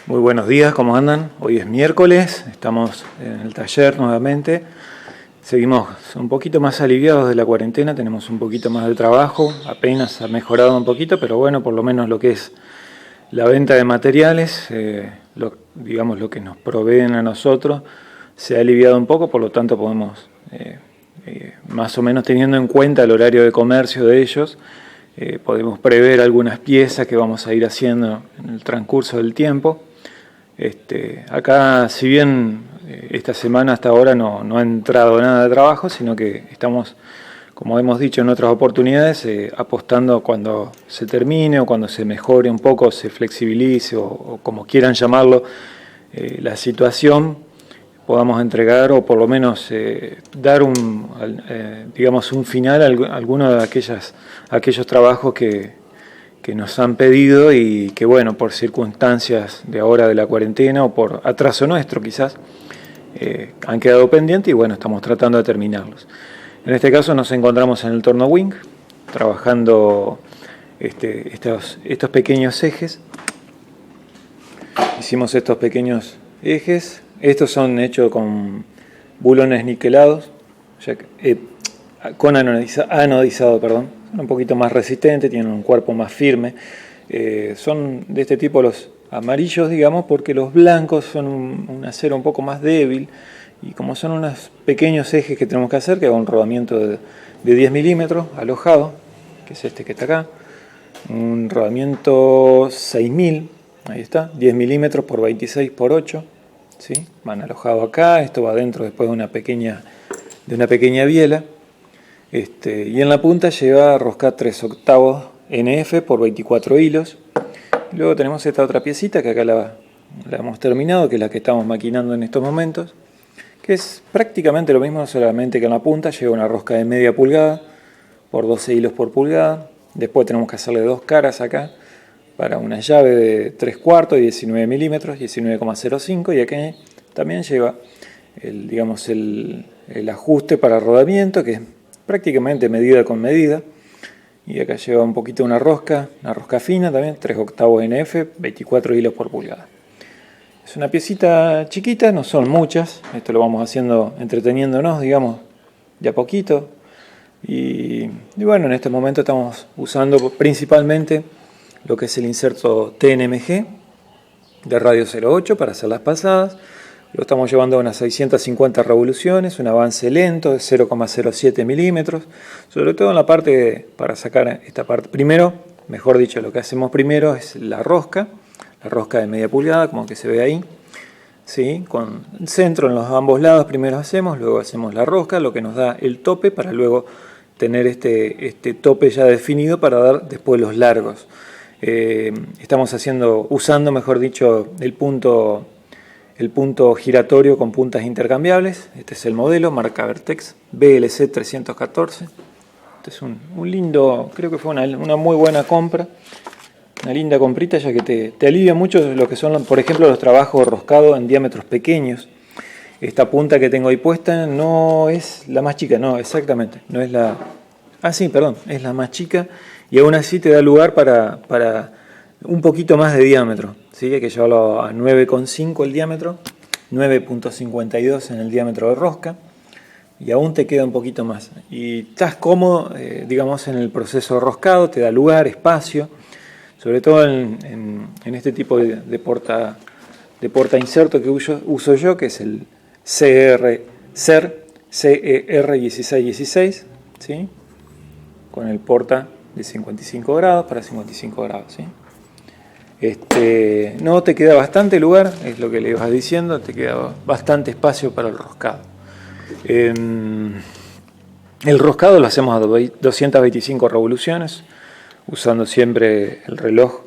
Muy buenos días, ¿cómo andan? Hoy es miércoles, estamos en el taller nuevamente. Seguimos un poquito más aliviados de la cuarentena, tenemos un poquito más de trabajo, apenas ha mejorado un poquito, pero bueno, por lo menos lo que es la venta de materiales, digamos lo que nos proveen a nosotros, se ha aliviado un poco, por lo tanto podemos, más o menos teniendo en cuenta el horario de comercio de ellos, podemos prever algunas piezas que vamos a ir haciendo en el transcurso del tiempo. Acá, si bien esta semana hasta ahora no ha entrado nada de trabajo, sino que estamos, como hemos dicho en otras oportunidades, apostando cuando se termine o cuando se mejore un poco, se flexibilice o como quieran llamarlo, la situación, podamos entregar o por lo menos dar digamos un final a alguno de aquellos trabajos que nos han pedido y que bueno, por circunstancias de ahora de la cuarentena o por atraso nuestro quizás, han quedado pendientes y bueno, estamos tratando de terminarlos. En este caso nos encontramos en el torno wing, trabajando estos pequeños ejes. Hicimos estos pequeños ejes, estos son hechos con bulones niquelados, con anodizado, perdón. Son un poquito más resistentes, tienen un cuerpo más firme. Son de este tipo los amarillos, digamos, porque los blancos son un acero un poco más débil. Y como son unos pequeños ejes que tenemos que hacer, que va un rodamiento de 10 milímetros alojado, que es este que está acá. Un rodamiento 6000, ahí está, 10 milímetros por 26 por 8. ¿Sí? Van alojados acá, esto va dentro después de una pequeña biela. Y en la punta lleva rosca 3/8 NF por 24 hilos. Luego tenemos esta otra piecita que acá la hemos terminado, que es la que estamos maquinando en estos momentos, que es prácticamente lo mismo, solamente que en la punta lleva una rosca de media pulgada por 12 hilos por pulgada. Después tenemos que hacerle dos caras acá para una llave de 3/4 y 19 milímetros, 19,05, y aquí también lleva el ajuste para rodamiento, que es prácticamente medida con medida, y acá lleva un poquito una rosca fina también, 3/8 NF, 24 hilos por pulgada. Es una piecita chiquita, no son muchas, esto lo vamos haciendo entreteniéndonos, digamos, de a poquito, y bueno, en este momento estamos usando principalmente lo que es el inserto TNMG de radio 08 para hacer las pasadas. Lo estamos llevando a unas 650 revoluciones, un avance lento de 0,07 milímetros, sobre todo en la parte, para sacar esta parte. Primero, mejor dicho, lo que hacemos primero es la rosca de media pulgada, como que se ve ahí, ¿sí? Con centro en los ambos lados primero hacemos, luego hacemos la rosca, lo que nos da el tope para luego tener este tope ya definido para dar después los largos. Estamos usando, mejor dicho, el punto giratorio con puntas intercambiables. Este es el modelo, marca Vertex BLC 314. Este es un lindo, creo que fue una muy buena compra, una linda comprita, ya que te alivia mucho lo que son, por ejemplo, los trabajos roscados en diámetros pequeños. Esta punta que tengo ahí puesta no es la más chica, no, exactamente, no es la... Ah, sí, perdón, es la más chica, y aún así te da lugar para un poquito más de diámetro, ¿sí? Hay que llevarlo a 9,5 el diámetro, 9,52 en el diámetro de rosca, y aún te queda un poquito más. Y estás cómodo, digamos, en el proceso de roscado, te da lugar, espacio, sobre todo en este tipo de porta inserto que uso yo, que es el CER 1616, ¿sí? Con el porta de 55 grados para 55 grados, ¿sí? No te queda bastante lugar, es lo que le ibas diciendo, te queda bastante espacio para el roscado. El roscado lo hacemos a 225 revoluciones, usando siempre el reloj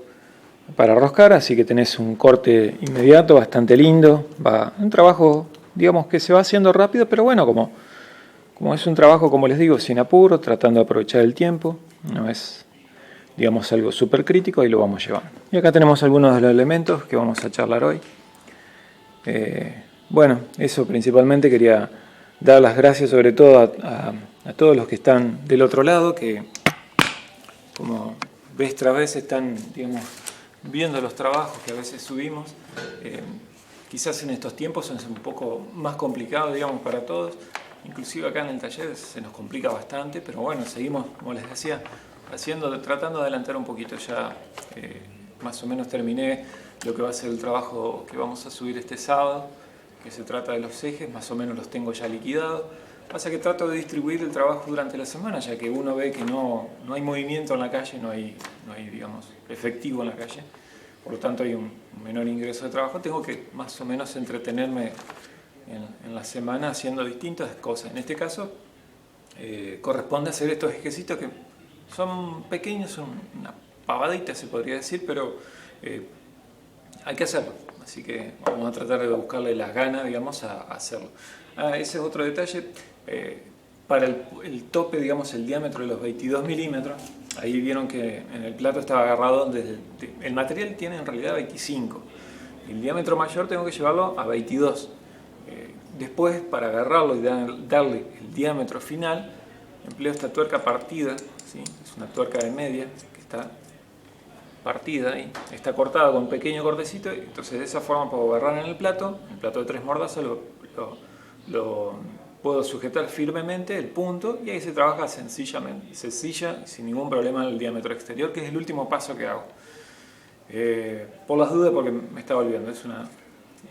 para roscar, así que tenés un corte inmediato, bastante lindo. Un trabajo, digamos, que se va haciendo rápido, pero bueno, como es un trabajo, como les digo, sin apuro, tratando de aprovechar el tiempo, no es, digamos, algo súper crítico, y lo vamos llevando. Y acá tenemos algunos de los elementos que vamos a charlar hoy. Bueno, eso principalmente quería dar las gracias sobre todo a todos los que están del otro lado, que como vez tras vez están, digamos, viendo los trabajos que a veces subimos. Quizás en estos tiempos es un poco más complicado, digamos, para todos. Inclusive acá en el taller se nos complica bastante, pero bueno, seguimos, como les decía, tratando de adelantar un poquito. Ya más o menos terminé lo que va a ser el trabajo que vamos a subir este sábado, que se trata de los ejes, más o menos los tengo ya liquidados. Pasa que trato de distribuir el trabajo durante la semana, ya que uno ve que no hay movimiento en la calle, no hay, digamos, efectivo en la calle. Por lo tanto hay un menor ingreso de trabajo. Tengo que más o menos entretenerme en la semana haciendo distintas cosas. En este caso corresponde hacer estos ejecitos que son pequeños, son una pavadita se podría decir, pero hay que hacerlo. Así que vamos a tratar de buscarle las ganas, digamos, a hacerlo. Ese es otro detalle. Para el tope, digamos, el diámetro de los 22 milímetros, ahí vieron que en el plato estaba agarrado desde el material tiene en realidad 25. El diámetro mayor tengo que llevarlo a 22. Después, para agarrarlo y darle el diámetro final, empleo esta tuerca partida, ¿sí? Es una tuerca de media que está partida y está cortada con un pequeño cortecito, entonces de esa forma puedo agarrar en el plato de 3 mordazas, lo puedo sujetar firmemente el punto y ahí se trabaja sencillamente, sin ningún problema en el diámetro exterior, que es el último paso que hago. Por las dudas, porque me estaba olvidando,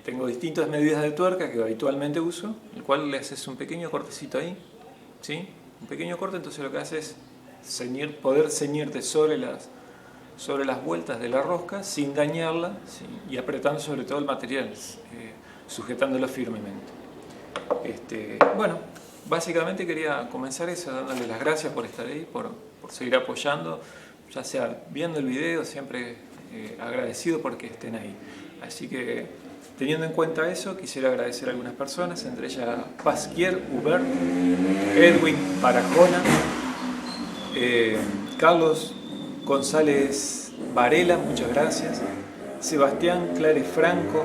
tengo distintas medidas de tuerca que habitualmente uso, el cual le haces un pequeño cortecito ahí, ¿sí? Un pequeño corte, entonces lo que hace es poder ceñirte sobre las vueltas de la rosca sin dañarla, ¿sí? Y apretando sobre todo el material, sujetándolo firmemente. Bueno, básicamente quería comenzar eso, dándole las gracias por estar ahí, por seguir apoyando, ya sea viendo el video, siempre agradecido porque estén ahí. Así que, teniendo en cuenta eso, quisiera agradecer a algunas personas, entre ellas Pasquier Hubert, Edwin Barajona, Carlos González Varela, muchas gracias, Sebastián Clare Franco,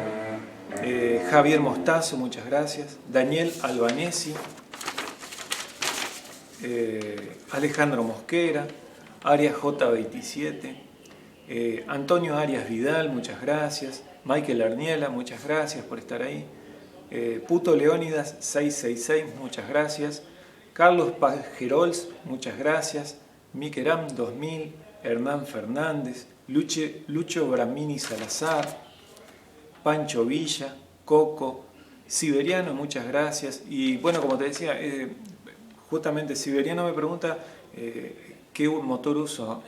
Javier Mostazo, muchas gracias, Daniel Albanesi, Alejandro Mosquera, Arias J27, Antonio Arias Vidal, muchas gracias, Michael Arniela, muchas gracias por estar ahí, Puto Leónidas 666, muchas gracias, Carlos Pajerols, muchas gracias, Mikeram 2000, Hernán Fernández, Lucho Bramini Salazar, Pancho Villa, Coco, Siberiano, muchas gracias. Y bueno, como te decía, justamente Siberiano me pregunta qué motor uso,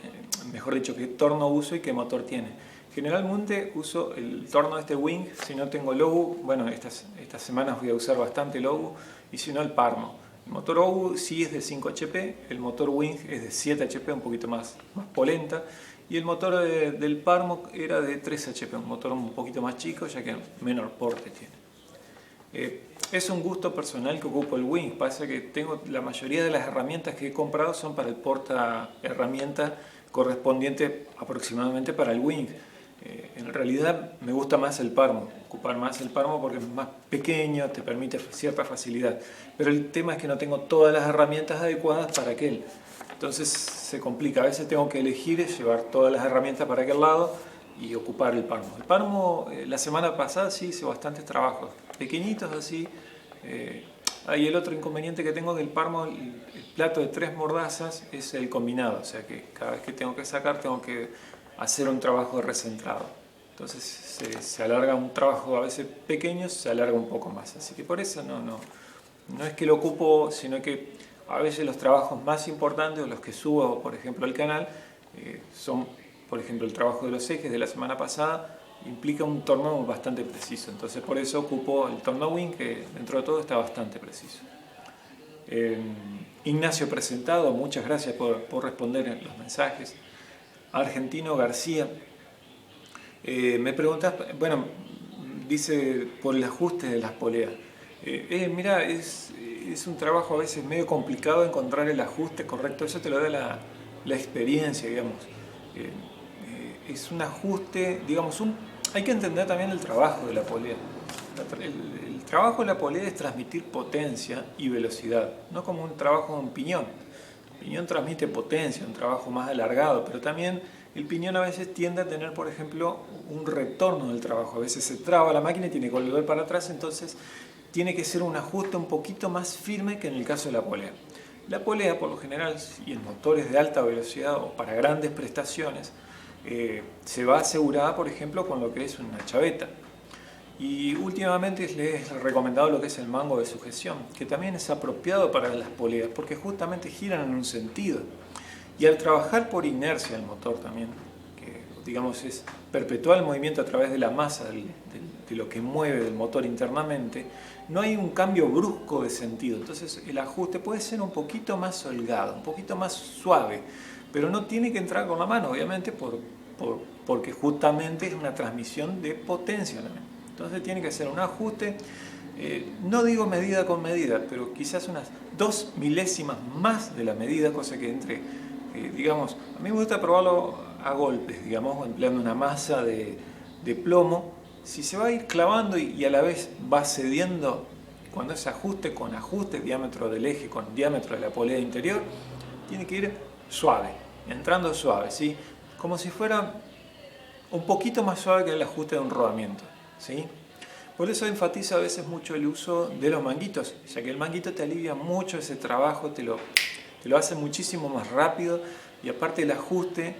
mejor dicho, qué torno uso y qué motor tiene. Generalmente uso el torno de este Wing, si no tengo Lowu, bueno, estas semanas voy a usar bastante Lowu, y si no el Parmo. El motor Lowu sí es de 5 HP, el motor Wing es de 7 HP, un poquito más polenta, y el motor del Parmo era de 3 HP, un motor un poquito más chico, ya que menor porte tiene. Es un gusto personal que ocupo el Wing, pasa que tengo la mayoría de las herramientas que he comprado son para el porta herramienta correspondiente aproximadamente para el Wing. En realidad me gusta más el Parmo, ocupar más el Parmo porque es más pequeño, te permite cierta facilidad, pero el tema es que no tengo todas las herramientas adecuadas para aquel, entonces se complica, a veces tengo que elegir llevar todas las herramientas para aquel lado y ocupar el Parmo. El Parmo la semana pasada sí hice bastantes trabajos, pequeñitos así. Ahí el otro inconveniente que tengo del Parmo, el plato de 3 mordazas es el combinado, o sea que cada vez que tengo que sacar tengo que hacer un trabajo recentrado. Entonces se alarga un trabajo a veces pequeño, se alarga un poco más. Así que por eso no es que lo ocupo, sino que a veces los trabajos más importantes o los que subo, por ejemplo, al canal, son, por ejemplo, el trabajo de los ejes de la semana pasada, implica un torno bastante preciso. Entonces por eso ocupo el torno Wing, que dentro de todo está bastante preciso. Ignacio Presentado, muchas gracias por responder los mensajes. Argentino García, me preguntas, bueno, dice por el ajuste de las poleas. Mira, es un trabajo a veces medio complicado encontrar el ajuste correcto, eso te lo da la experiencia, digamos. Es un ajuste, digamos, hay que entender también el trabajo de la polea. El trabajo de la polea es transmitir potencia y velocidad, no como un trabajo de un piñón. El piñón transmite potencia, un trabajo más alargado, pero también el piñón a veces tiende a tener, por ejemplo, un retorno del trabajo. A veces se traba la máquina y tiene que volver para atrás, entonces tiene que ser un ajuste un poquito más firme que en el caso de la polea. La polea, por lo general, y en motores de alta velocidad o para grandes prestaciones, se va asegurada, por ejemplo, con lo que es una chaveta. Y últimamente les he recomendado lo que es el mango de sujeción, que también es apropiado para las poleas, porque justamente giran en un sentido. Y al trabajar por inercia el motor también, que digamos es perpetuar el movimiento a través de la masa de lo que mueve del motor internamente, no hay un cambio brusco de sentido. Entonces el ajuste puede ser un poquito más holgado, un poquito más suave, pero no tiene que entrar con la mano, obviamente, porque justamente es una transmisión de potencia también. Entonces tiene que ser un ajuste, no digo medida con medida, pero quizás unas 2 milésimas más de la medida, cosa que entre, digamos, a mí me gusta probarlo a golpes, digamos, empleando una masa de plomo. Si se va a ir clavando y a la vez va cediendo, cuando es ajuste con ajuste, diámetro del eje con diámetro de la polea interior, tiene que ir suave, entrando suave, ¿sí? Como si fuera un poquito más suave que el ajuste de un rodamiento, ¿sí? Por eso enfatizo a veces mucho el uso de los manguitos, ya que el manguito te alivia mucho ese trabajo, te lo hace muchísimo más rápido, y aparte el ajuste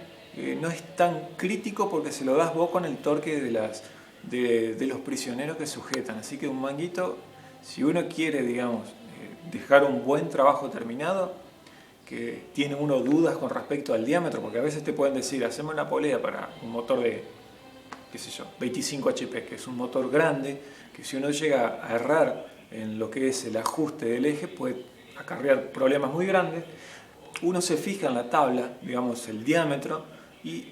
no es tan crítico porque se lo das vos con el torque de los prisioneros que sujetan. Así que un manguito, si uno quiere, digamos, dejar un buen trabajo terminado, que tiene uno dudas con respecto al diámetro, porque a veces te pueden decir, haceme una polea para un motor de, qué sé yo, 25 HP, que es un motor grande, que si uno llega a errar en lo que es el ajuste del eje, puede acarrear problemas muy grandes. Uno se fija en la tabla, digamos, el diámetro, y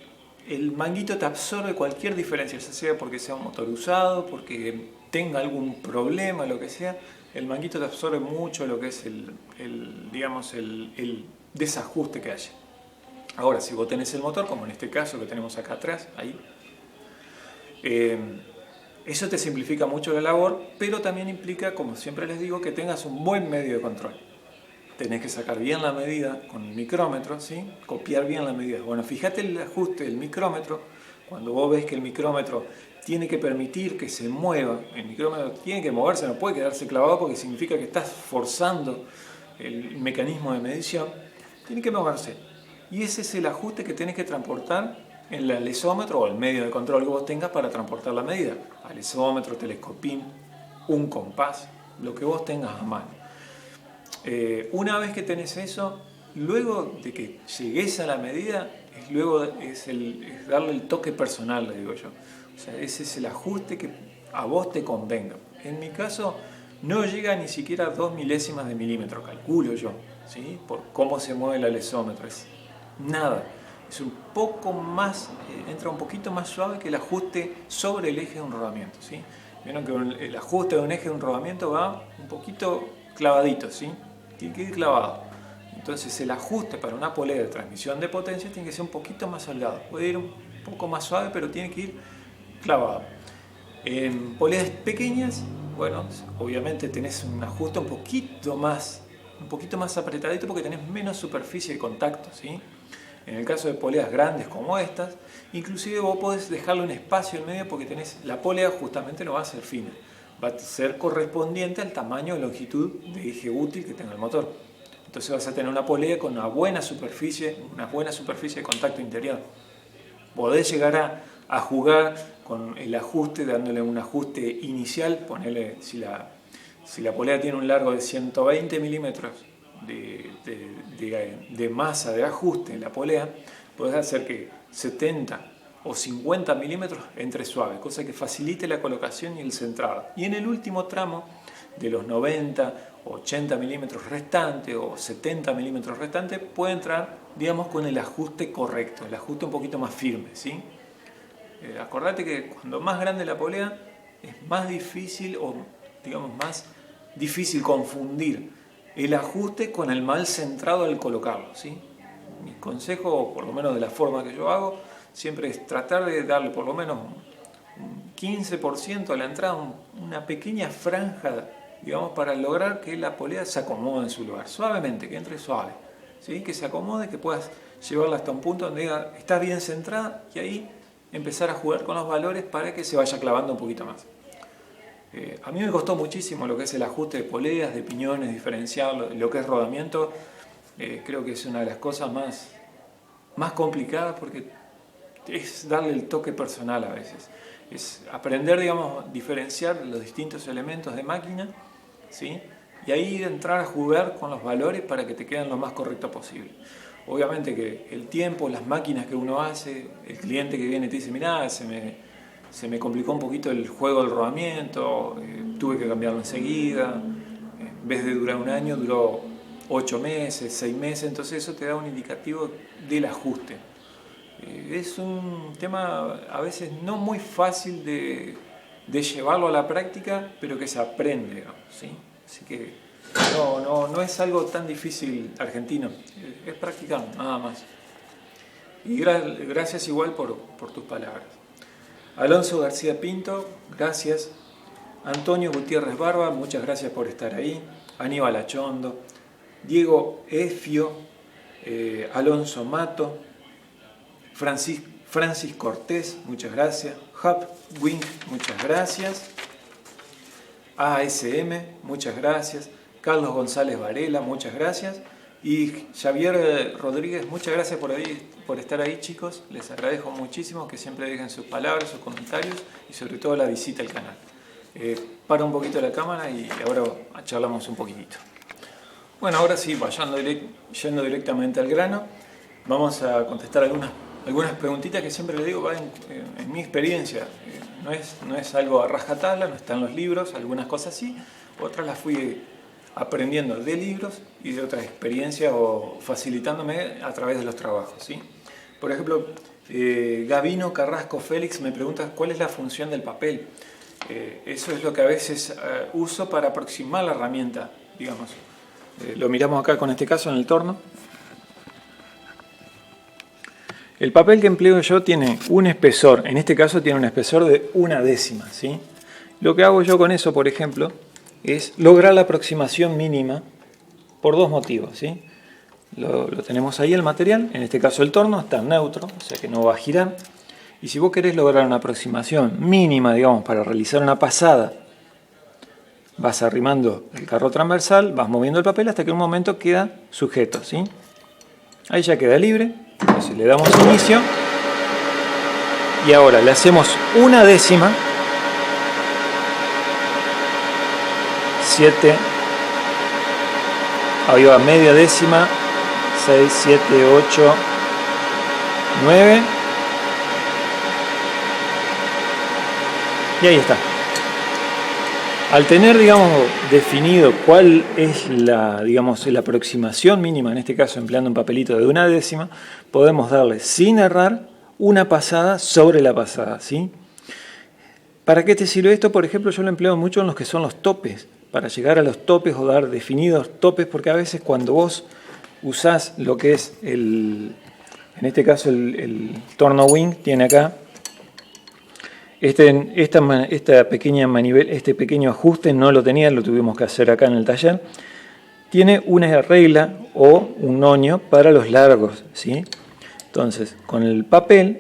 el manguito te absorbe cualquier diferencia, ya sea porque sea un motor usado, porque tenga algún problema, lo que sea. El manguito te absorbe mucho lo que es digamos, el desajuste que haya. Ahora, si vos tenés el motor, como en este caso que tenemos acá atrás, ahí, eso te simplifica mucho la labor, pero también implica, como siempre les digo, que tengas un buen medio de control. Tenés que sacar bien la medida con el micrómetro, ¿sí? Copiar bien la medida. Bueno, fíjate el ajuste del micrómetro. Cuando vos ves que el micrómetro tiene que permitir que se mueva, el micrómetro tiene que moverse, no puede quedarse clavado porque significa que estás forzando el mecanismo de medición, tiene que moverse. Y ese es el ajuste que tenés que transportar en el alesómetro o el medio de control que vos tengas para transportar la medida. Alesómetro, telescopín, un compás, lo que vos tengas a mano. Una vez que tenés eso, luego de que llegues a la medida, es darle el toque personal, le digo yo. O sea, ese es el ajuste que a vos te convenga. En mi caso, no llega ni siquiera a 2 milésimas de milímetro, calculo yo, ¿sí? Por cómo se mueve el alesómetro. Es nada. Es un poco más, entra un poquito más suave que el ajuste sobre el eje de un rodamiento, ¿sí? Vieron que el ajuste de un eje de un rodamiento va un poquito clavadito, ¿sí? Tiene que ir clavado. Entonces el ajuste para una polea de transmisión de potencia tiene que ser un poquito más holgado. Puede ir un poco más suave, pero tiene que ir clavado. En poleas pequeñas, bueno, obviamente tenés un ajuste un poquito más apretadito porque tenés menos superficie de contacto, ¿sí? En el caso de poleas grandes como estas, inclusive vos podés dejarle un espacio en medio porque la polea justamente no va a ser fina, va a ser correspondiente al tamaño y longitud de eje útil que tenga el motor. Entonces vas a tener una polea con una buena superficie de contacto interior. Podés llegar a jugar con el ajuste, dándole un ajuste inicial, ponerle, si la polea tiene un largo de 120 milímetros de masa de ajuste en la polea, podés hacer que 70 o 50 milímetros entre suave, cosa que facilite la colocación y el centrado. Y en el último tramo, de los 90, 80 milímetros restantes o 70 milímetros restantes, puede entrar, digamos, con el ajuste correcto, el ajuste un poquito más firme, ¿sí? Acordate que cuando más grande la polea, es más difícil confundir el ajuste con el mal centrado al colocarlo, ¿sí? Mi consejo, por lo menos de la forma que yo hago, siempre es tratar de darle por lo menos un 15% a la entrada, una pequeña franja, digamos, para lograr que la polea se acomode en su lugar, suavemente, que entre suave, ¿sí? Que se acomode, que puedas llevarla hasta un punto donde diga, está bien centrada, y ahí empezar a jugar con los valores para que se vaya clavando un poquito más. A mí me costó muchísimo lo que es el ajuste de poleas, de piñones, diferenciar lo que es rodamiento. Creo que es una de las cosas más complicadas porque es darle el toque personal a veces. Es aprender, digamos, diferenciar los distintos elementos de máquina, ¿sí? Y ahí entrar a jugar con los valores para que te queden lo más correcto posible. Obviamente que el tiempo, las máquinas que uno hace, el cliente que viene y te dice, mirá, se me complicó un poquito el juego del rodamiento, tuve que cambiarlo enseguida, en vez de durar un año, duró 8 meses, 6 meses, entonces eso te da un indicativo del ajuste. Es un tema a veces no muy fácil de llevarlo a la práctica, pero que se aprende, digamos, ¿sí? Así que no es algo tan difícil argentino, es practicar, nada más. Y gracias igual por tus palabras. Alonso García Pinto, gracias. Antonio Gutiérrez Barba, muchas gracias por estar ahí. Aníbal Achondo, Diego Efio, Alonso Mato, Francis Cortés, muchas gracias. Hub Wing, muchas gracias. ASM, muchas gracias. Carlos González Varela, muchas gracias. Y Javier Rodríguez, muchas gracias por estar ahí, chicos. Les agradezco muchísimo que siempre dejen sus palabras, sus comentarios y sobre todo la visita al canal. Para un poquito la cámara y ahora charlamos un poquitito. Bueno, ahora sí, yendo directamente al grano, vamos a contestar algunas preguntitas que siempre les digo, en mi experiencia. No es algo a rajatabla, no está en los libros, algunas cosas sí, otras las fui aprendiendo de libros y de otras experiencias o facilitándome a través de los trabajos, ¿sí? Por ejemplo, Gavino Carrasco Félix me pregunta cuál es la función del papel. Eso es lo que a veces uso para aproximar la herramienta, digamos. Lo miramos acá con este caso en el torno. El papel que empleo yo tiene un espesor, en este caso tiene un espesor de 1/10, ¿sí? Lo que hago yo con eso, por ejemplo, es lograr la aproximación mínima por dos motivos, ¿sí? Lo tenemos ahí el material, en este caso el torno está neutro, o sea que no va a girar. Y si vos querés lograr una aproximación mínima, digamos, para realizar una pasada, vas arrimando el carro transversal, vas moviendo el papel hasta que en un momento queda sujeto, ¿sí? Ahí ya queda libre, entonces le damos inicio y ahora le hacemos 1/10, 7, ahí va media décima, 6, 7, 8, 9 y ahí está. Al tener, digamos, definido cuál es la aproximación mínima, en este caso empleando un papelito de 1/10, podemos darle sin errar una pasada sobre la pasada, ¿sí? ¿Para qué te sirve esto? Por ejemplo, yo lo empleo mucho en los que son los topes, para llegar a los topes o dar definidos topes, porque a veces cuando vos usás lo que es en este caso el torno wing, tiene acá esta pequeña manivela, este pequeño ajuste no lo tenía, lo tuvimos que hacer acá en el taller. Tiene una regla o un noño para los largos, ¿sí? Entonces, con el papel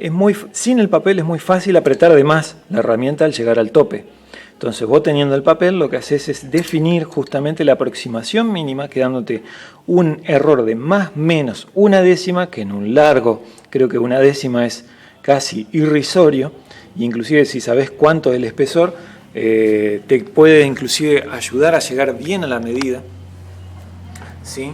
sin el papel es muy fácil apretar de más la herramienta al llegar al tope. Entonces, vos teniendo el papel, lo que haces es definir justamente la aproximación mínima, quedándote un error de más menos 1/10, que en un largo creo que 1/10 es casi irrisorio. Y inclusive si sabes cuánto es el espesor, te puede inclusive ayudar a llegar bien a la medida, ¿sí?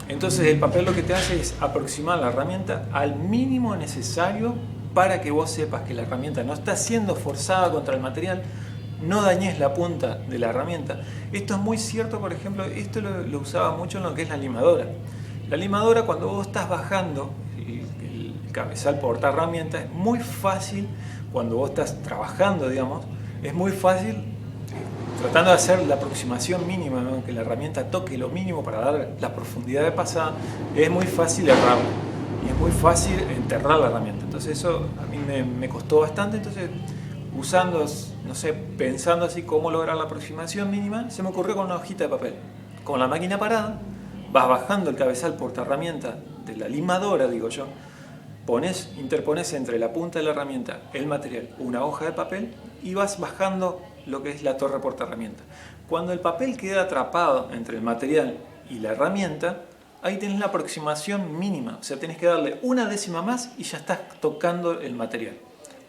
Entonces el papel lo que te hace es aproximar la herramienta al mínimo necesario para que vos sepas que la herramienta no está siendo forzada contra el material, no dañes la punta de la herramienta. Esto es muy cierto, por ejemplo, esto lo usaba mucho en lo que es la limadora. La limadora, cuando vos estás bajando el cabezal porta herramienta, es muy fácil, cuando vos estás trabajando, digamos, es muy fácil, tratando de hacer la aproximación mínima, ¿no? Que la herramienta toque lo mínimo para dar la profundidad de pasada, es muy fácil errar y es muy fácil enterrar la herramienta. Entonces eso a mí me costó bastante. Entonces, usando, no sé, pensando así cómo lograr la aproximación mínima, se me ocurrió con una hojita de papel, con la máquina parada, vas bajando el cabezal portaherramienta de la limadora, digo yo, interpones entre la punta de la herramienta, el material, una hoja de papel y vas bajando lo que es la torre portaherramienta. Cuando el papel queda atrapado entre el material y la herramienta, ahí tenés la aproximación mínima, o sea, tenés que darle una décima más y ya estás tocando el material.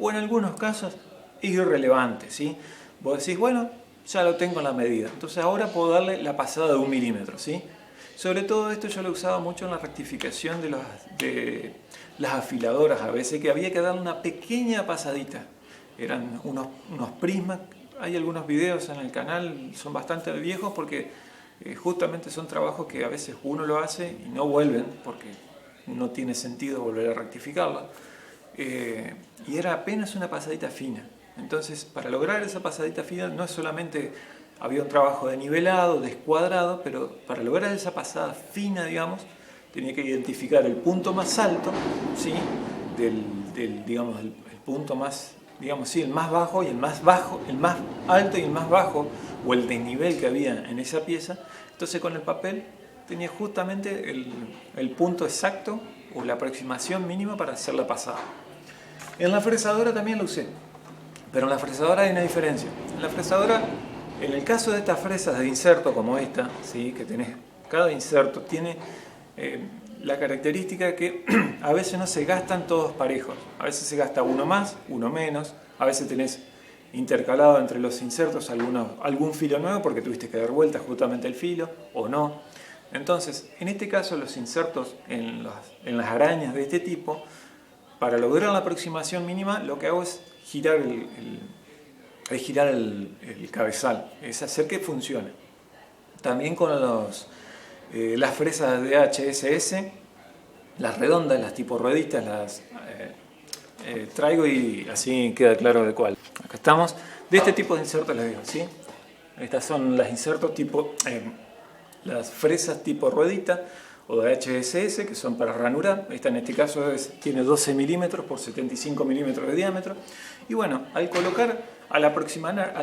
O en algunos casos es irrelevante, ¿sí? Vos decís, bueno, ya lo tengo en la medida, entonces ahora puedo darle la pasada de 1 milímetro, ¿sí? Sobre todo esto yo lo usaba mucho en la rectificación de las afiladoras a veces, que había que darle una pequeña pasadita. Eran unos prismas, hay algunos videos en el canal, son bastante viejos porque justamente son trabajos que a veces uno lo hace y no vuelven porque no tiene sentido volver a rectificarla. Y era apenas una pasadita fina. Entonces, para lograr esa pasadita fina no es solamente había un trabajo de nivelado, de escuadrado, pero para lograr esa pasada fina, digamos, tenía que identificar el punto más alto, ¿sí? Digamos, el punto más, digamos, sí, el más bajo y el más bajo, el más alto y el más bajo, o el desnivel que había en esa pieza. Entonces con el papel tenía justamente el punto exacto o la aproximación mínima para hacer la pasada. En la fresadora también lo usé, pero en la fresadora hay una diferencia. En la fresadora, en el caso de estas fresas de inserto como esta, ¿sí? Que tenés, cada inserto tiene la característica que a veces no se gastan todos parejos. A veces se gasta uno más, uno menos, a veces tenés intercalado entre los insertos algún filo nuevo porque tuviste que dar vuelta justamente el filo o no. Entonces, en este caso los insertos en las arañas de este tipo, para lograr la aproximación mínima, lo que hago es girar el cabezal, es hacer que funcione. También con las fresas de HSS, las redondas, las tipo rueditas, las traigo y así queda claro de cuál. Acá estamos. De este tipo de insertos les digo, ¿sí? Estas son las insertos tipo, las fresas tipo ruedita o de HSS, que son para ranurar. Esta en este caso tiene 12 milímetros por 75 milímetros de diámetro. Y bueno, al colocar, al aproximar,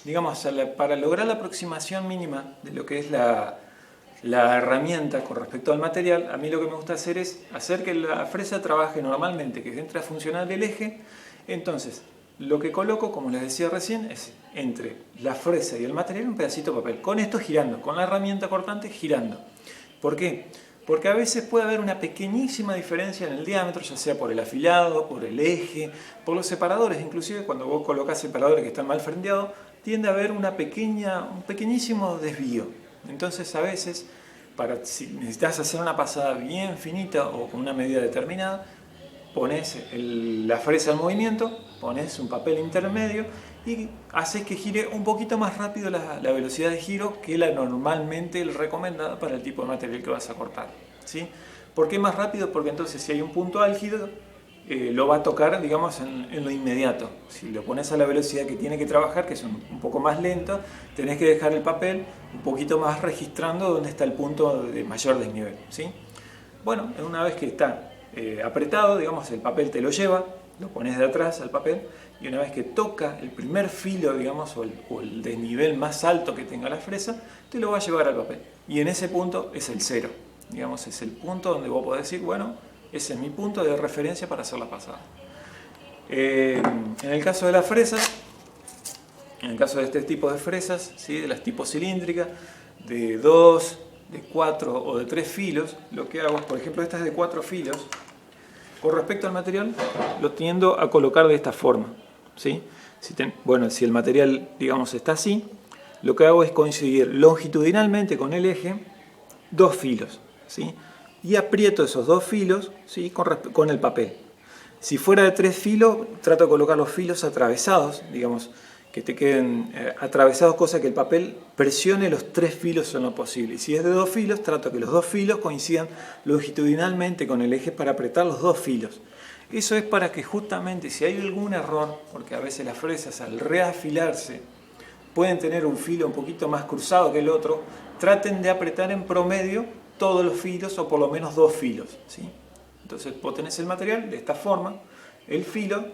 digamos, para lograr la aproximación mínima de lo que es la herramienta con respecto al material, a mí lo que me gusta hacer es hacer que la fresa trabaje normalmente, que entre a funcionar del eje. Entonces, lo que coloco, como les decía recién, es entre la fresa y el material un pedacito de papel. Con esto girando, con la herramienta cortante girando. ¿Por qué? Porque a veces puede haber una pequeñísima diferencia en el diámetro, ya sea por el afilado, por el eje, por los separadores. Inclusive cuando vos colocás separadores que están mal frendeados, tiende a haber un pequeñísimo desvío. Entonces a veces, si necesitas hacer una pasada bien finita o con una medida determinada, pones la fresa en movimiento, pones un papel intermedio y haces que gire un poquito más rápido la velocidad de giro que la normalmente recomendada para el tipo de material que vas a cortar, ¿sí? ¿Por qué más rápido? Porque entonces si hay un punto álgido, lo va a tocar, digamos, en lo inmediato. Si lo pones a la velocidad que tiene que trabajar, que es un poco más lento, tenés que dejar el papel un poquito más registrando dónde está el punto de mayor desnivel, ¿sí? Bueno, una vez que está apretado, digamos, el papel te lo lleva, lo pones de atrás al papel y una vez que toca el primer filo, digamos, o el desnivel más alto que tenga la fresa, te lo va a llevar al papel. Y en ese punto es el cero, digamos, es el punto donde vos podés decir, bueno, ese es mi punto de referencia para hacer la pasada. En el caso de las fresas, en el caso de este tipo de fresas, ¿sí? De las tipo cilíndricas, de 2, de 4 o de 3 filos, lo que hago es, por ejemplo, estas de 4 filos, con respecto al material, lo tiendo a colocar de esta forma, ¿sí? Si el material, digamos, está así, lo que hago es coincidir longitudinalmente con el eje 2 filos, ¿sí? Y aprieto esos 2 filos, ¿sí? con el papel. Si fuera de 3 filos, trato de colocar los filos atravesados, digamos, que te queden atravesados, cosa que el papel presione los 3 filos en lo posible. Y si es de 2 filos, trato que los 2 filos coincidan longitudinalmente con el eje para apretar los 2 filos. Eso es para que justamente si hay algún error, porque a veces las fresas al reafilarse pueden tener un filo un poquito más cruzado que el otro, traten de apretar en promedio todos los filos o por lo menos 2 filos, ¿sí? Entonces vos tenés el material de esta forma, el filo,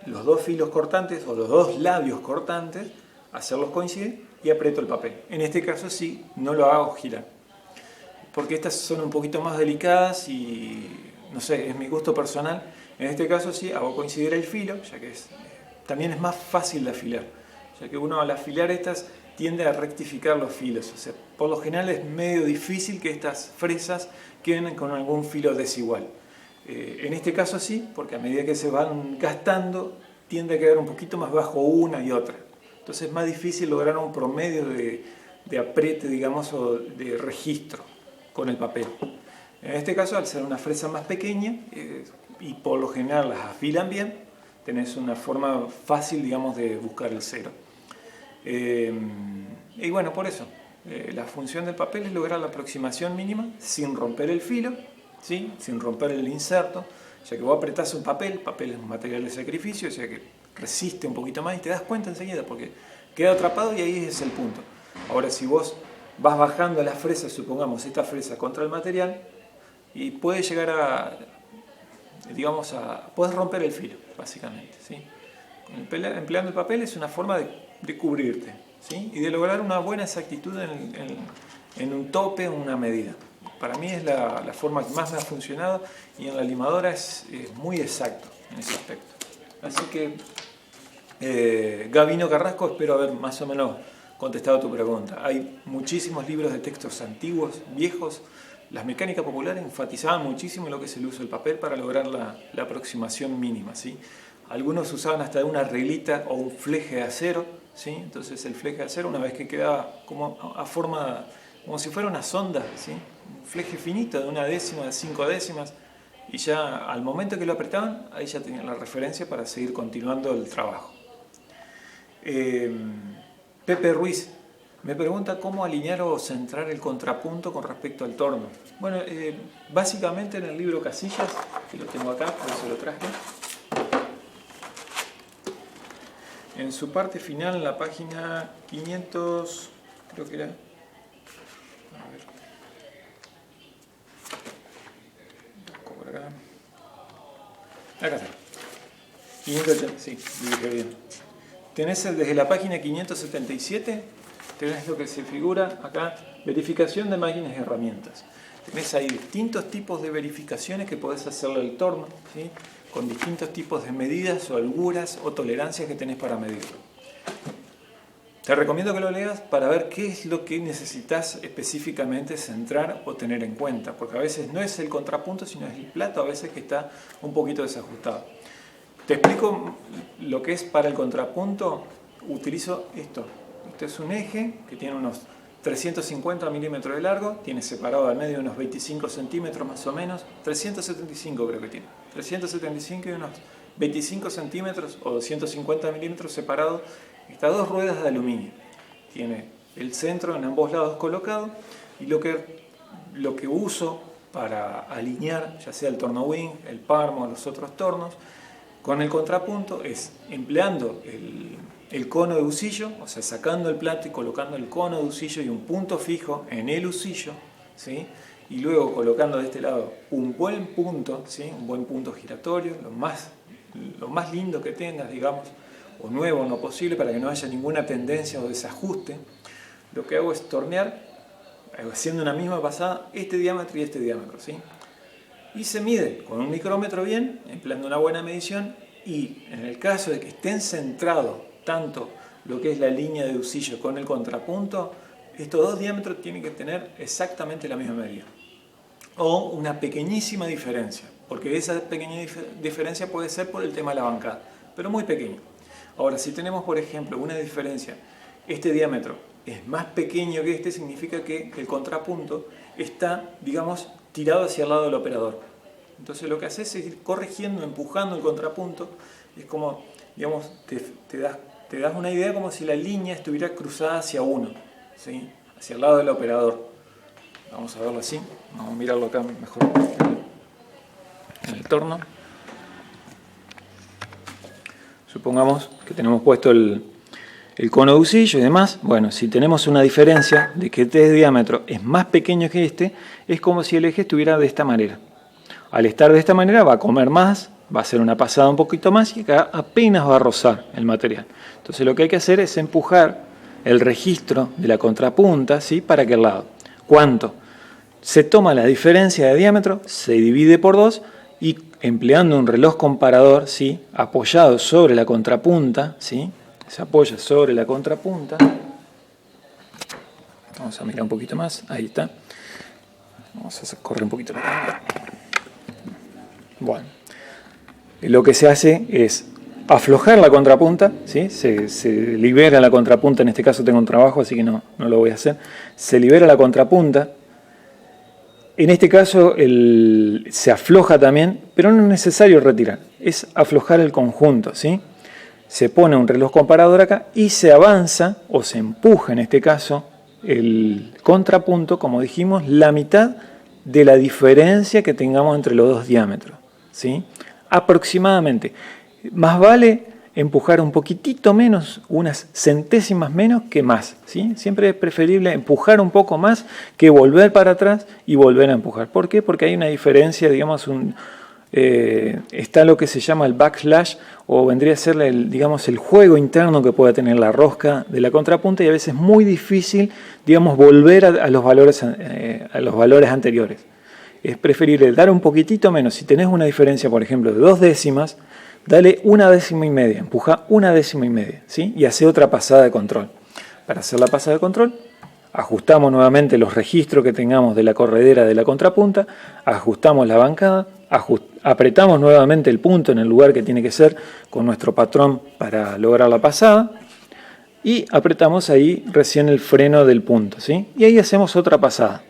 los 2 filos cortantes o los 2 labios cortantes, hacerlos coincidir y aprieto el papel. En este caso sí, no lo hago girar. porque estas son un poquito más delicadas y, no sé, es mi gusto personal. En este caso sí, hago coincidir el filo, ya que también es más fácil de afilar, ya que uno al afilar estas tiende a rectificar los filos. O sea, por lo general es medio difícil que estas fresas queden con algún filo desigual. En este caso sí, porque a medida que se van gastando, tiende a quedar un poquito más bajo una y otra. Entonces es más difícil lograr un promedio de apriete, digamos, o de registro con el papel. En este caso, al ser una fresa más pequeña, y por lo general las afilan bien, tenés una forma fácil, digamos, de buscar el cero. Y bueno, por eso, la función del papel es lograr la aproximación mínima sin romper el filo, ¿sí? Sin romper el inserto, ya que vos apretás un papel, el papel es un material de sacrificio, o sea que resiste un poquito más y te das cuenta enseguida porque queda atrapado y ahí es el punto. Ahora, si vos vas bajando la fresa, supongamos esta fresa contra el material, y puede llegar a, digamos, puedes romper el filo, básicamente, ¿sí? Empleando el papel es una forma de cubrirte, ¿sí? Y de lograr una buena exactitud en un tope, en una medida. Para mí es la forma que más me ha funcionado y en la limadora es muy exacto en ese aspecto. Así que, Gabino Carrasco, espero haber más o menos contestado tu pregunta. Hay muchísimos libros de textos antiguos, viejos. Las mecánicas populares enfatizaban muchísimo lo que es el uso del papel para lograr la aproximación mínima, ¿sí? Algunos usaban hasta una reglita o un fleje de acero, ¿sí? Entonces el fleje de acero, una vez que quedaba como a forma, como si fuera una sonda, ¿sí? Un fleje finito de 1/10, de 5/10, y ya al momento que lo apretaban, ahí ya tenían la referencia para seguir continuando el trabajo. Pepe Ruiz me pregunta cómo alinear o centrar el contrapunto con respecto al torno. Bueno, básicamente en el libro Casillas, que lo tengo acá, por eso lo traje, en su parte final, en la página 500, creo que era, a ver, por acá, acá está, 580, sí, dije bien. Tenés desde la página 577, tenés lo que se figura acá, verificación de máquinas y herramientas. Tenés ahí distintos tipos de verificaciones que podés hacerle al torno, ¿sí? Con distintos tipos de medidas o holguras o tolerancias que tenés para medirlo. Te recomiendo que lo leas para ver qué es lo que necesitas específicamente centrar o tener en cuenta, porque a veces no es el contrapunto, sino es el plato, a veces que está un poquito desajustado. Te explico lo que es para el contrapunto. Utilizo esto. Este es un eje que tiene unos 350 milímetros de largo, tiene separado al medio unos 25 centímetros más o menos, 375 creo que tiene, 375 y unos 25 centímetros o 250 milímetros separados, estas dos ruedas de aluminio. Tiene el centro en ambos lados colocado y lo que uso para alinear, ya sea el torno wing, el Parmo o los otros tornos, con el contrapunto es empleando el cono de usillo, o sea, sacando el plato y colocando el cono de usillo y un punto fijo en el usillo, ¿sí? Y luego colocando de este lado un buen punto, ¿sí? Un buen punto giratorio, lo más lindo que tengas, digamos, o nuevo en lo posible para que no haya ninguna tendencia o desajuste. Lo que hago es tornear, haciendo una misma pasada, este diámetro y este diámetro, ¿sí? Y se mide con un micrómetro bien, empleando una buena medición, y en el caso de que estén centrados tanto lo que es la línea de usillo con el contrapunto, estos dos diámetros tienen que tener exactamente la misma medida. O una pequeñísima diferencia, porque esa pequeña diferencia puede ser por el tema de la bancada, pero muy pequeña. Ahora, si tenemos, por ejemplo, una diferencia, este diámetro es más pequeño que este, significa que el contrapunto está, digamos, tirado hacia el lado del operador. Entonces lo que haces es ir corrigiendo, empujando el contrapunto. Es como, digamos, te das una idea como si la línea estuviera cruzada hacia uno, ¿sí? Hacia el lado del operador. Vamos a verlo así. Vamos a mirarlo acá mejor en el torno. Supongamos que tenemos puesto el cono de usillo y demás. Bueno, si tenemos una diferencia de que este diámetro es más pequeño que este, es como si el eje estuviera de esta manera. Al estar de esta manera va a comer más, va a hacer una pasada un poquito más y acá apenas va a rozar el material. Entonces lo que hay que hacer es empujar el registro de la contrapunta, ¿sí? Para aquel lado. ¿Cuánto? Se toma la diferencia de diámetro, se divide por 2 y empleando un reloj comparador, ¿sí? Apoyado sobre la contrapunta, ¿sí? Se apoya sobre la contrapunta. Vamos a mirar un poquito más, ahí está. Vamos a correr un poquito la cámara. Bueno, lo que se hace es aflojar la contrapunta, ¿sí? Se libera la contrapunta, en este caso tengo un trabajo, así que no lo voy a hacer. Se libera la contrapunta. En este caso se afloja también, pero no es necesario retirar, es aflojar el conjunto, ¿sí? Se pone un reloj comparador acá y se avanza, o se empuja en este caso, el contrapunto, como dijimos, la mitad de la diferencia que tengamos entre los dos diámetros, ¿sí? Aproximadamente. Más vale empujar un poquitito menos, unas centésimas menos que más, ¿sí? Siempre es preferible empujar un poco más que volver para atrás y volver a empujar. ¿Por qué? Porque hay una diferencia, digamos, está lo que se llama el backslash, o vendría a ser digamos, el juego interno que pueda tener la rosca de la contrapunta, y a veces es muy difícil, digamos, volver a los valores anteriores. Es preferible dar un poquitito menos. Si tenés una diferencia, por ejemplo, de 2 décimas, dale 1 décima y media, empuja 1 décima y media, ¿sí? Y hace otra pasada de control. Para hacer la pasada de control, ajustamos nuevamente los registros que tengamos de la corredera de la contrapunta, ajustamos la bancada, apretamos nuevamente el punto en el lugar que tiene que ser con nuestro patrón para lograr la pasada, y apretamos ahí recién el freno del punto, ¿sí? Y ahí hacemos otra pasada.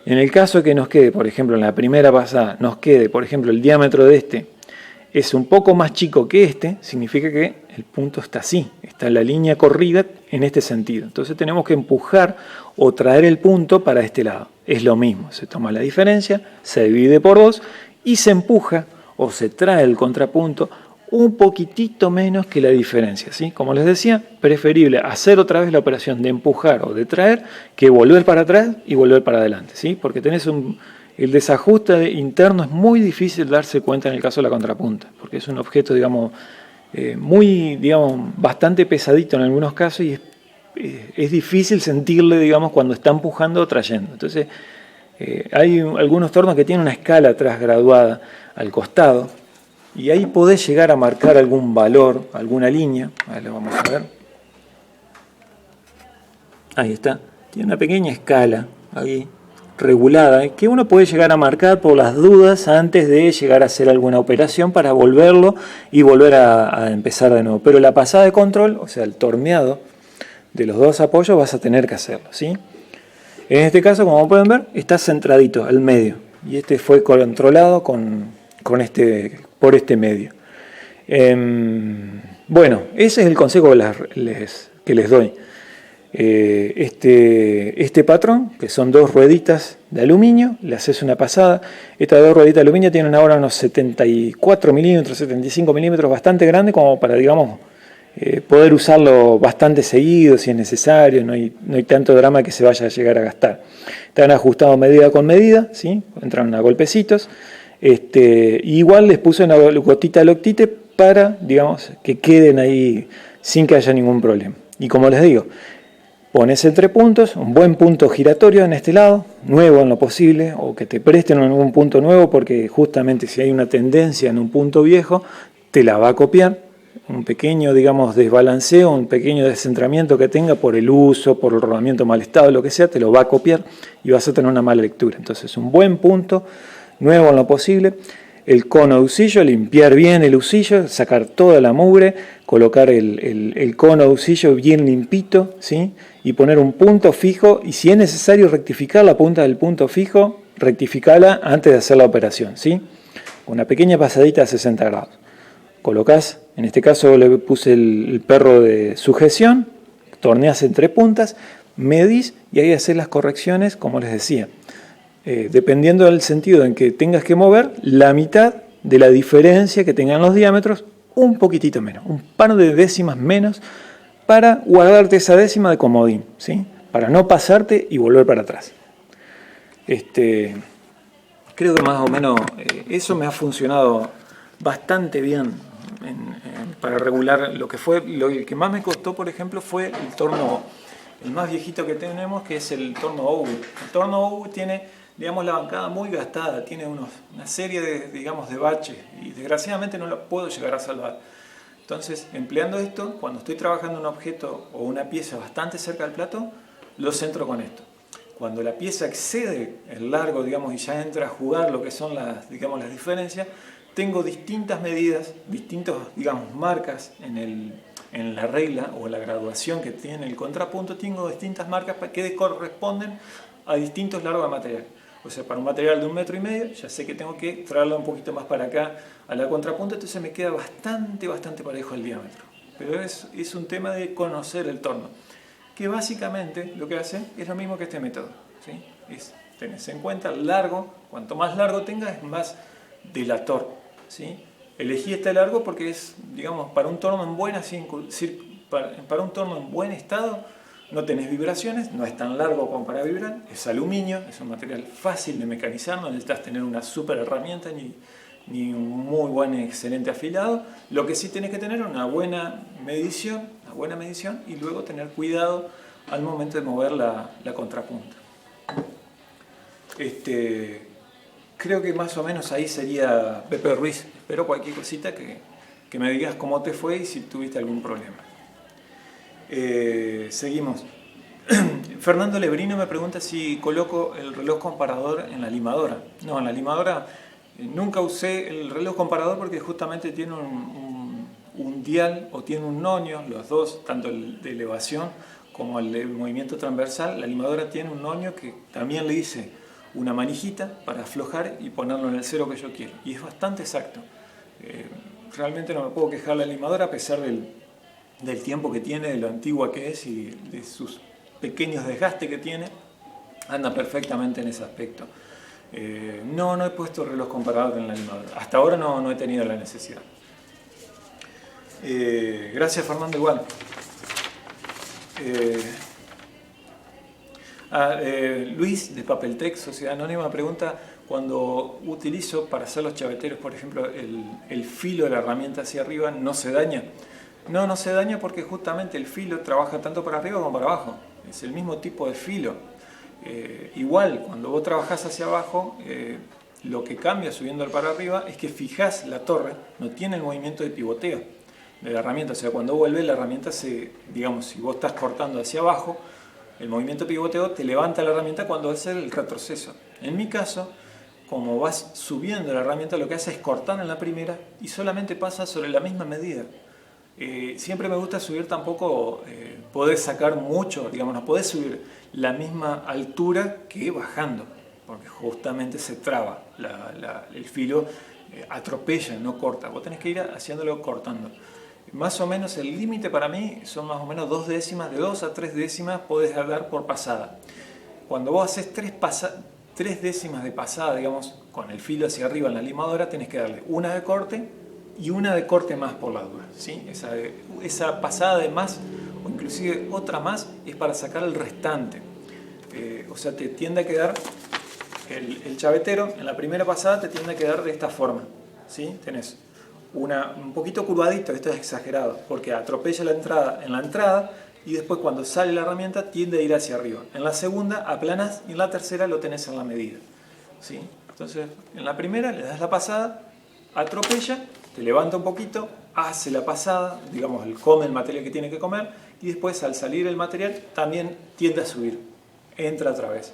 En el caso que nos quede, por ejemplo, en la primera pasada, nos quede, por ejemplo, el diámetro de este es un poco más chico que este, significa que el punto está así, está en la línea corrida en este sentido. Entonces tenemos que empujar o traer el punto para este lado. Es lo mismo, se toma la diferencia, se divide por 2 y se empuja o se trae el contrapunto un poquitito menos que la diferencia, ¿sí? Como les decía, preferible hacer otra vez la operación de empujar o de traer que volver para atrás y volver para adelante, ¿sí? Porque tenés el desajuste interno es muy difícil darse cuenta en el caso de la contrapunta, porque es un objeto, digamos, bastante pesadito en algunos casos, y es difícil sentirle, digamos, cuando está empujando o trayendo. Entonces, hay algunos tornos que tienen una escala atrás graduada al costado, y ahí podés llegar a marcar algún valor, alguna línea. Ahí lo vamos a ver. Ahí está. Tiene una pequeña escala ahí regulada, que uno puede llegar a marcar por las dudas antes de llegar a hacer alguna operación para volverlo y volver a empezar de nuevo. Pero la pasada de control, o sea, el torneado de los dos apoyos, vas a tener que hacerlo, ¿sí? En este caso, como pueden ver, está centradito al medio, y este fue controlado por este medio. Bueno, ese es el consejo que les doy. Este patrón, que son 2 rueditas de aluminio, le haces una pasada. Estas 2 rueditas de aluminio tienen ahora unos 74 milímetros, 75 milímetros, bastante grande como para, digamos, poder usarlo bastante seguido si es necesario. No hay tanto drama que se vaya a llegar a gastar. Están ajustados medida con medida, ¿sí? Entran a golpecitos. Igual les puse una gotita de Loctite para, digamos, que queden ahí sin que haya ningún problema. Y como les digo, pones entre puntos, un buen punto giratorio en este lado, nuevo en lo posible, o que te presten algún punto nuevo, porque justamente si hay una tendencia en un punto viejo, te la va a copiar. Un pequeño, digamos, desbalanceo, un pequeño descentramiento que tenga por el uso, por el rodamiento mal estado, lo que sea, te lo va a copiar y vas a tener una mala lectura. Entonces, un buen punto nuevo en lo posible. El cono de usillo, limpiar bien el usillo, sacar toda la mugre, colocar el cono de usillo bien limpito, ¿sí? Y poner un punto fijo, y si es necesario rectificar la punta del punto fijo, rectificarla antes de hacer la operación, ¿sí? Una pequeña pasadita a 60 grados. Colocás, en este caso le puse el perro de sujeción, torneás entre puntas, medís y ahí haces las correcciones, como les decía. Dependiendo del sentido en que tengas que mover, la mitad de la diferencia que tengan los diámetros, un poquitito menos, un par de décimas menos, para guardarte esa décima de comodín, ¿sí? Para no pasarte y volver para atrás. Creo que más o menos eso me ha funcionado bastante bien para regular lo que fue. Lo que más me costó, por ejemplo, fue el torno, el más viejito que tenemos, que es el torno OU. El torno OU tiene digamos, la bancada muy gastada, tiene una serie de, digamos, de baches y desgraciadamente no la puedo llegar a salvar. Entonces, empleando esto, cuando estoy trabajando un objeto o una pieza bastante cerca del plato, lo centro con esto. Cuando la pieza excede el largo, digamos, y ya entra a jugar lo que son las, digamos, las diferencias, tengo distintas medidas, distintas, digamos, marcas en la regla o la graduación que tiene el contrapunto, tengo distintas marcas que corresponden a distintos largos de material. O sea, para un material de 1,5 metros, ya sé que tengo que traerlo un poquito más para acá a la contrapunta, entonces me queda bastante parejo el diámetro. Pero es un tema de conocer el torno, que básicamente lo que hace es lo mismo que este método, ¿sí? Tenés en cuenta el largo, cuanto más largo tengas es más delator, ¿sí? Elegí este largo porque es, digamos, para un torno en para un torno en buen estado. No tenés vibraciones, no es tan largo como para vibrar, es aluminio, es un material fácil de mecanizar, no necesitas tener una super herramienta ni un muy buen, excelente afilado. Lo que sí tenés que tener es una buena medición y luego tener cuidado al momento de mover la contrapunta. Creo que más o menos ahí sería Pepe Ruiz. Espero cualquier cosita que me digas cómo te fue y si tuviste algún problema. Seguimos. Fernando Lebrino me pregunta si coloco el reloj comparador en la limadora. No, en la limadora nunca usé el reloj comparador porque justamente tiene un dial o tiene un nonio, los dos, tanto el de elevación como el de movimiento transversal. La limadora tiene un nonio que también le hice una manijita para aflojar y ponerlo en el cero que yo quiero. Y es bastante exacto. Realmente no me puedo quejar la limadora a pesar del tiempo que tiene, de lo antigua que es y de sus pequeños desgastes que tiene, anda perfectamente en ese aspecto. No he puesto reloj comparador en la limadora. Hasta ahora no he tenido la necesidad. Gracias, Fernando, igual. Luis, de Papeltec, Sociedad Anónima, pregunta: cuando utilizo para hacer los chaveteros, por ejemplo, el filo de la herramienta hacia arriba, ¿no se daña? No se daña porque justamente el filo trabaja tanto para arriba como para abajo. Es el mismo tipo de filo. Igual, cuando vos trabajás hacia abajo, lo que cambia subiendo para arriba es que fijás la torre, no tiene el movimiento de pivoteo de la herramienta. O sea, cuando vuelve la herramienta digamos, si vos estás cortando hacia abajo, el movimiento de pivoteo te levanta la herramienta cuando hace el retroceso. En mi caso, como vas subiendo la herramienta, lo que hace es cortar en la primera y solamente pasa sobre la misma medida. Siempre me gusta subir, tampoco podés sacar mucho, digamos, no podés subir la misma altura que bajando, porque justamente se traba, el filo atropella, no corta, vos tenés que ir haciéndolo cortando. Más o menos el límite para mí son más o menos 2 décimas, de 2 a 3 décimas podés dar por pasada. Cuando vos haces 3 décimas de pasada, digamos, con el filo hacia arriba en la limadora, tenés que darle una de corte y una de corte más por la duda, ¿sí? Esa pasada de más, o inclusive otra más, es para sacar el restante. O sea, te tiende a quedar el chavetero, en la primera pasada te tiende a quedar de esta forma, ¿sí? Tenés un poquito curvadito, esto es exagerado, porque atropella en la entrada y después cuando sale la herramienta tiende a ir hacia arriba. En la segunda aplanas y en la tercera lo tenés en la medida, ¿sí? Entonces, en la primera le das la pasada, atropella, te levanta un poquito, hace la pasada, digamos, come el material que tiene que comer y después al salir el material también tiende a subir, entra otra vez.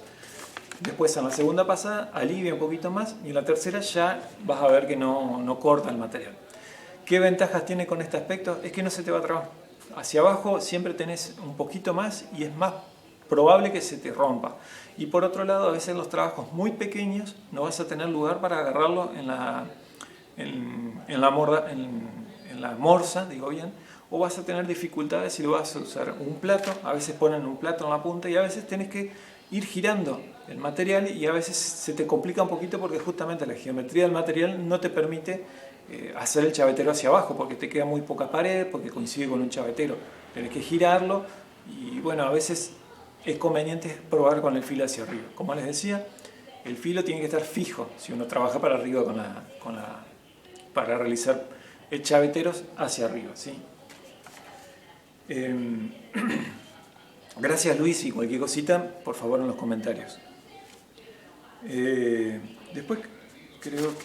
Después en la segunda pasada alivia un poquito más y en la tercera ya vas a ver que no corta el material. ¿Qué ventajas tiene con este aspecto? Es que no se te va a trabar. Hacia abajo siempre tenés un poquito más y es más probable que se te rompa. Y por otro lado, a veces los trabajos muy pequeños no vas a tener lugar para agarrarlo en la morsa, digo bien, o vas a tener dificultades si lo vas a usar un plato. A veces ponen un plato en la punta y a veces tenés que ir girando el material y a veces se te complica un poquito porque justamente la geometría del material no te permite hacer el chavetero hacia abajo porque te queda muy poca pared, porque coincide con un chavetero. Tenés que girarlo y bueno, a veces es conveniente probar con el filo hacia arriba. Como les decía, el filo tiene que estar fijo si uno trabaja para arriba para realizar chaveteros hacia arriba, ¿sí? Gracias, Luis, y cualquier cosita, por favor, en los comentarios. Después creo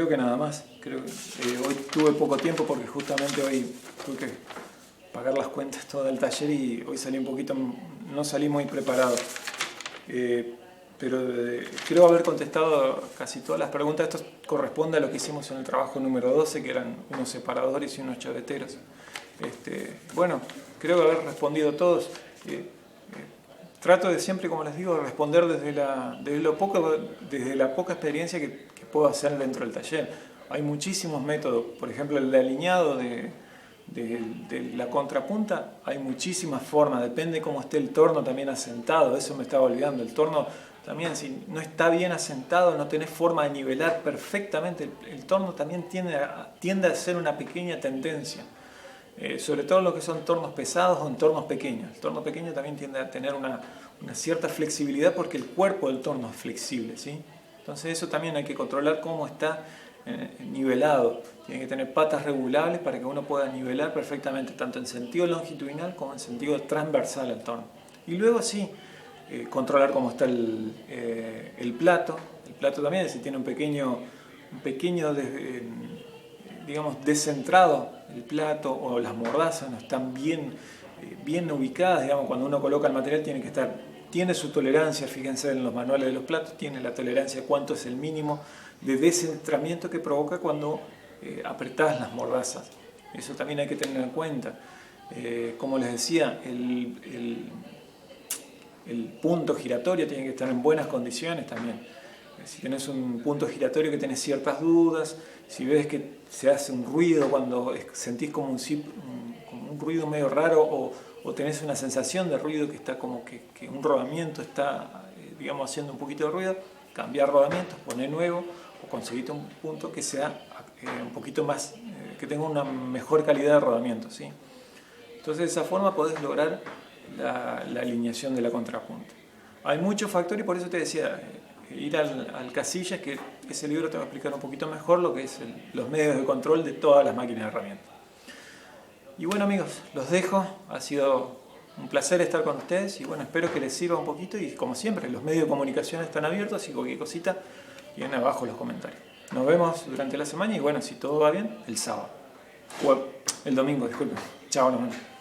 que nada más. Hoy tuve poco tiempo porque justamente hoy tuve que pagar las cuentas todo del taller y hoy salí un poquito, no salí muy preparado. Pero creo haber contestado casi todas las preguntas. Esto corresponde a lo que hicimos en el trabajo número 12, que eran unos separadores y unos chaveteros. Bueno, creo haber respondido todos. Trato de siempre, como les digo, responder desde la poca experiencia que puedo hacer dentro del taller. Hay muchísimos métodos, por ejemplo el de alineado de la contrapunta, hay muchísimas formas, depende cómo esté el torno también asentado, eso me estaba olvidando. El torno también, si no está bien asentado, no tenés forma de nivelar perfectamente, el torno también tiende a ser una pequeña tendencia. Sobre todo lo que son tornos pesados o en tornos pequeños. El torno pequeño también tiende a tener una cierta flexibilidad porque el cuerpo del torno es flexible, ¿sí? Entonces eso también hay que controlar cómo está nivelado. Tiene que tener patas regulables para que uno pueda nivelar perfectamente, tanto en sentido longitudinal como en sentido transversal al torno. Y luego sí, controlar cómo está el plato. El plato también, si tiene un pequeño digamos, descentrado el plato o las mordazas no están bien ubicadas, digamos, cuando uno coloca el material tiene su tolerancia, fíjense en los manuales de los platos, tiene la tolerancia de cuánto es el mínimo de descentramiento que provoca cuando apretás las mordazas. Eso también hay que tener en cuenta. Como les decía, el punto giratorio tiene que estar en buenas condiciones también. Si tenés un punto giratorio que tenés ciertas dudas, si ves que se hace un ruido cuando sentís como un ruido medio raro o tenés una sensación de ruido que está como que un rodamiento está, digamos, haciendo un poquito de ruido, cambiar rodamientos, poner nuevo o conseguirte un punto que sea un poquito más, que tenga una mejor calidad de rodamiento, ¿sí? Entonces de esa forma podés lograr la alineación de la contrapunta. Hay muchos factores y por eso te decía, ir al Casillas, que ese libro te va a explicar un poquito mejor lo que es los medios de control de todas las máquinas de herramientas. Y bueno amigos, los dejo, ha sido un placer estar con ustedes y bueno, espero que les sirva un poquito y como siempre, los medios de comunicación están abiertos y cualquier cosita, vienen abajo los comentarios. Nos vemos durante la semana y bueno, si todo va bien, el sábado. O el domingo, disculpen. Chao, nos vemos.